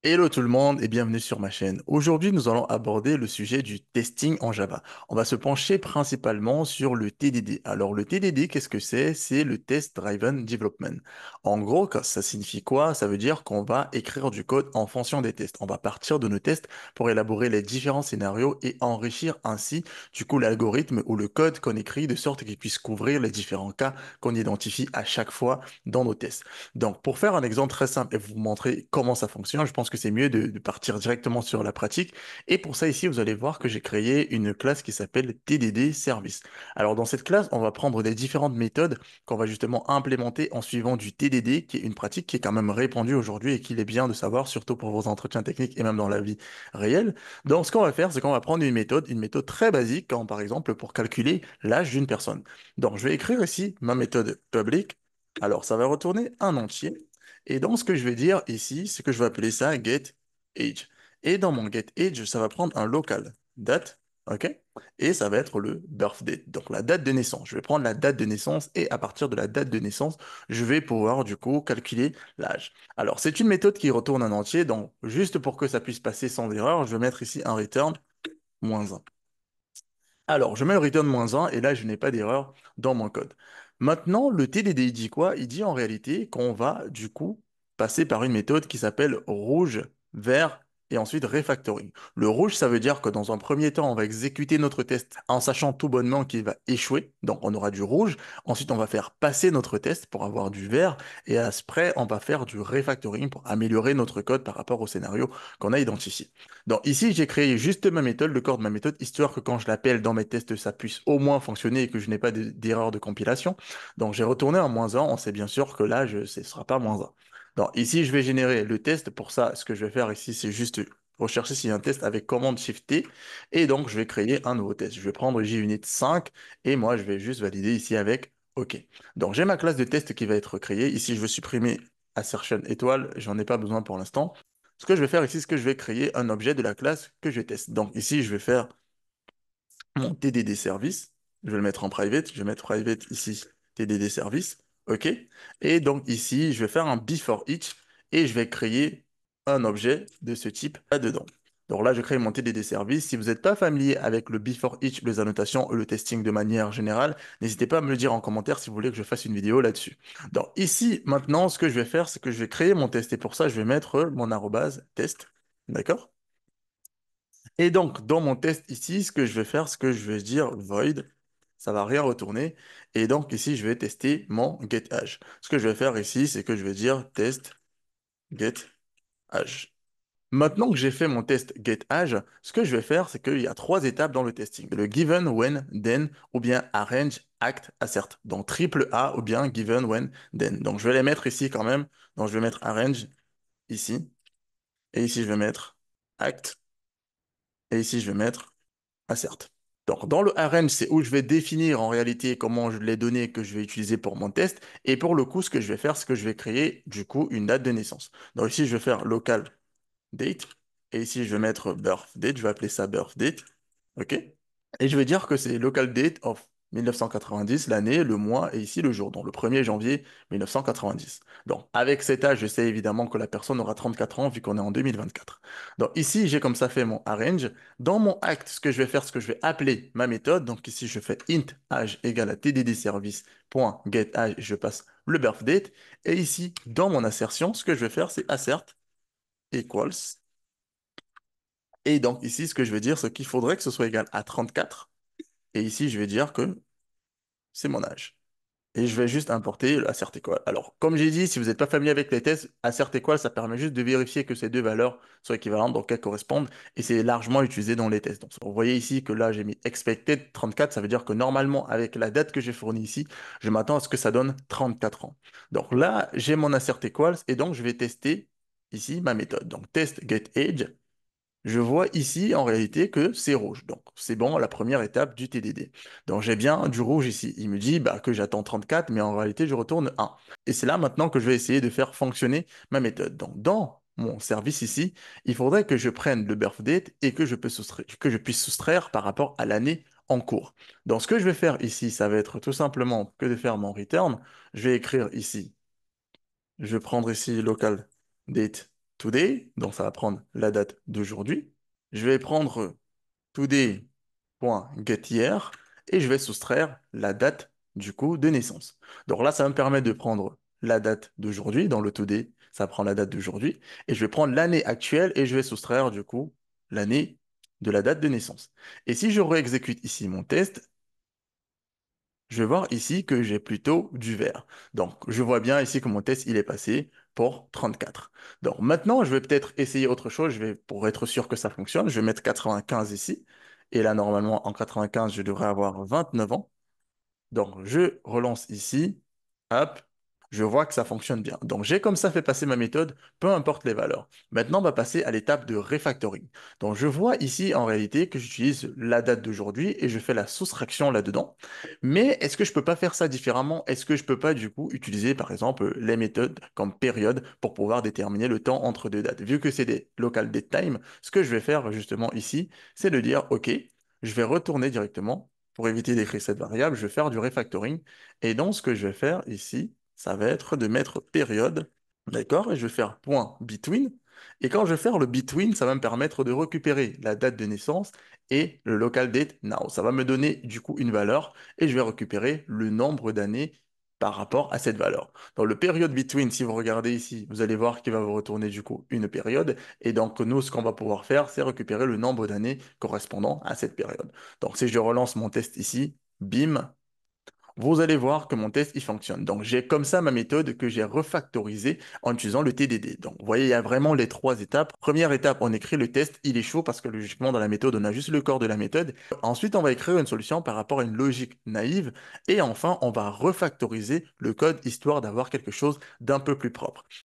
Hello tout le monde et bienvenue sur ma chaîne. Aujourd'hui, nous allons aborder le sujet du testing en Java. On va se pencher principalement sur le TDD. Alors, le TDD, qu'est-ce que c'est? C'est le Test Driven Development. En gros, ça signifie quoi? Ça veut dire qu'on va écrire du code en fonction des tests. On va partir de nos tests pour élaborer les différents scénarios et enrichir ainsi, du coup, l'algorithme ou le code qu'on écrit de sorte qu'il puisse couvrir les différents cas qu'on identifie à chaque fois dans nos tests. Donc, pour faire un exemple très simple et vous montrer comment ça fonctionne, je pense que c'est mieux de partir directement sur la pratique. Et pour ça, ici, vous allez voir que j'ai créé une classe qui s'appelle TDD Service. Alors, dans cette classe, on va prendre des différentes méthodes qu'on va justement implémenter en suivant du TDD, qui est une pratique qui est quand même répandue aujourd'hui et qu'il est bien de savoir, surtout pour vos entretiens techniques et même dans la vie réelle. Donc, ce qu'on va faire, c'est qu'on va prendre une méthode très basique, comme par exemple pour calculer l'âge d'une personne. Donc, je vais écrire ici ma méthode public. Alors, ça va retourner un entier. Et donc, ce que je vais dire ici, c'est que je vais appeler ça getAge. Et dans mon getAge, ça va prendre un local date, OK? Et ça va être le birthday, donc la date de naissance. Je vais prendre la date de naissance et à partir de la date de naissance, je vais pouvoir du coup calculer l'âge. Alors, c'est une méthode qui retourne un entier, donc juste pour que ça puisse passer sans erreur, je vais mettre ici un return -1. Alors, je mets le return -1 et là, je n'ai pas d'erreur dans mon code. Maintenant, le TDD, il dit quoi? Il dit en réalité qu'on va du coup passer par une méthode qui s'appelle rouge, vert et ensuite refactoring. Le rouge, ça veut dire que dans un premier temps, on va exécuter notre test en sachant tout bonnement qu'il va échouer. Donc, on aura du rouge. Ensuite, on va faire passer notre test pour avoir du vert. Et après, on va faire du refactoring pour améliorer notre code par rapport au scénario qu'on a identifié. Donc ici, j'ai créé juste ma méthode, le corps de ma méthode, histoire que quand je l'appelle dans mes tests, ça puisse au moins fonctionner et que je n'ai pas d'erreur de compilation. Donc j'ai retourné un -1, on sait bien sûr que là, ce ne sera pas -1. Donc ici, je vais générer le test. Pour ça, ce que je vais faire ici, c'est juste rechercher s'il y a un test avec commande Shift-T. Et donc, je vais créer un nouveau test. Je vais prendre JUnit 5 et moi, je vais juste valider ici avec OK. Donc j'ai ma classe de test qui va être créée. Ici, je vais supprimer assertion étoile, j'en ai pas besoin pour l'instant. Ce que je vais faire ici, c'est que je vais créer un objet de la classe que je teste. Donc ici, je vais faire mon TDD service. Je vais le mettre en private. Je vais mettre private ici, TDD service. OK. Et donc ici, je vais faire un before each et je vais créer un objet de ce type là-dedans. Donc là, je crée mon TDD service. Si vous n'êtes pas familier avec le before each, les annotations ou le testing de manière générale, n'hésitez pas à me le dire en commentaire si vous voulez que je fasse une vidéo là-dessus. Donc ici, maintenant, ce que je vais faire, c'est que je vais créer mon test et pour ça, je vais mettre mon arrobase test. D'accord? Et donc, dans mon test ici, ce que je vais faire, c'est que je vais dire void, ça va rien retourner. Et donc ici, je vais tester mon getAge. Ce que je vais faire ici, c'est que je vais dire test getAge. Maintenant que j'ai fait mon test getAge, ce que je vais faire, c'est qu'il y a trois étapes dans le testing. Le given, when, then, ou bien arrange, act, assert. Donc triple A ou bien given, when, then. Donc je vais les mettre ici quand même. Donc je vais mettre arrange ici. Et ici, je vais mettre act. Et ici, je vais mettre assert. Donc, dans le arrange, c'est où je vais définir en réalité comment les données que je vais utiliser pour mon test. Et pour le coup, ce que je vais faire, c'est que je vais créer du coup une date de naissance. Donc ici, je vais faire local date. Et ici, je vais mettre birth date. Je vais appeler ça birth date. OK? Et je vais dire que c'est local date of 1990, l'année, le mois et ici le jour, donc le 1er janvier 1990. Donc avec cet âge, je sais évidemment que la personne aura 34 ans vu qu'on est en 2024. Donc ici, j'ai comme ça fait mon arrange. Dans mon act, ce que je vais faire, c'est que je vais appeler ma méthode. Donc ici, je fais int age égale à tddservice.getAge et je passe le birth date. Et ici, dans mon assertion, ce que je vais faire, c'est assert equals. Et donc ici, ce que je vais dire, c'est qu'il faudrait que ce soit égal à 34. Et ici, je vais dire que c'est mon âge. Et je vais juste importer assert equal. Alors, comme j'ai dit, si vous n'êtes pas familier avec les tests, assert equal, ça permet juste de vérifier que ces deux valeurs sont équivalentes, donc elles correspondent, et c'est largement utilisé dans les tests. Donc, vous voyez ici que là, j'ai mis expected 34, ça veut dire que normalement, avec la date que j'ai fournie ici, je m'attends à ce que ça donne 34 ans. Donc là, j'ai mon assert equals, et donc je vais tester ici ma méthode. Donc, test get age. Je vois ici en réalité que c'est rouge. Donc c'est bon, la première étape du TDD. Donc j'ai bien du rouge ici. Il me dit bah, que j'attends 34, mais en réalité je retourne 1. Et c'est là maintenant que je vais essayer de faire fonctionner ma méthode. Donc dans mon service ici, il faudrait que je prenne le birth date et que je puisse soustraire par rapport à l'année en cours. Donc ce que je vais faire ici, ça va être tout simplement que de faire mon return. Je vais écrire ici, je vais prendre ici local date today, donc ça va prendre la date d'aujourd'hui. Je vais prendre today.getYear et je vais soustraire la date du coup de naissance. Donc là, ça va me permettre de prendre la date d'aujourd'hui. Dans le today, ça prend la date d'aujourd'hui. Et je vais prendre l'année actuelle et je vais soustraire du coup l'année de la date de naissance. Et si je réexécute ici mon test, je vais voir ici que j'ai plutôt du vert. Donc, je vois bien ici que mon test, il est passé pour 34. Donc, maintenant, je vais peut-être essayer autre chose. Pour être sûr que ça fonctionne, je vais mettre 95 ici. Et là, normalement, en 95, je devrais avoir 29 ans. Donc, je relance ici. Hop. Je vois que ça fonctionne bien. Donc, j'ai comme ça fait passer ma méthode, peu importe les valeurs. Maintenant, on va passer à l'étape de refactoring. Donc, je vois ici en réalité que j'utilise la date d'aujourd'hui et je fais la soustraction là-dedans. Mais est-ce que je peux pas faire ça différemment? Est-ce que je peux pas du coup utiliser par exemple les méthodes comme période pour pouvoir déterminer le temps entre deux dates? Vu que c'est des local date time, ce que je vais faire justement ici, c'est de dire OK, je vais retourner directement pour éviter d'écrire cette variable, je vais faire du refactoring. Et donc, ce que je vais faire ici, ça va être de mettre période, d'accord? Et je vais faire point between. Et quand je vais faire le between, ça va me permettre de récupérer la date de naissance et le local date now. Ça va me donner du coup une valeur et je vais récupérer le nombre d'années par rapport à cette valeur. Dans le période between, si vous regardez ici, vous allez voir qu'il va vous retourner du coup une période. Et donc, nous, ce qu'on va pouvoir faire, c'est récupérer le nombre d'années correspondant à cette période. Donc, si je relance mon test ici, bim, vous allez voir que mon test, il fonctionne. Donc, j'ai comme ça ma méthode que j'ai refactorisée en utilisant le TDD. Donc, vous voyez, il y a vraiment les trois étapes. Première étape, on écrit le test, il est chaud parce que logiquement, dans la méthode, on a juste le corps de la méthode. Ensuite, on va écrire une solution par rapport à une logique naïve. Et enfin, on va refactoriser le code histoire d'avoir quelque chose d'un peu plus propre.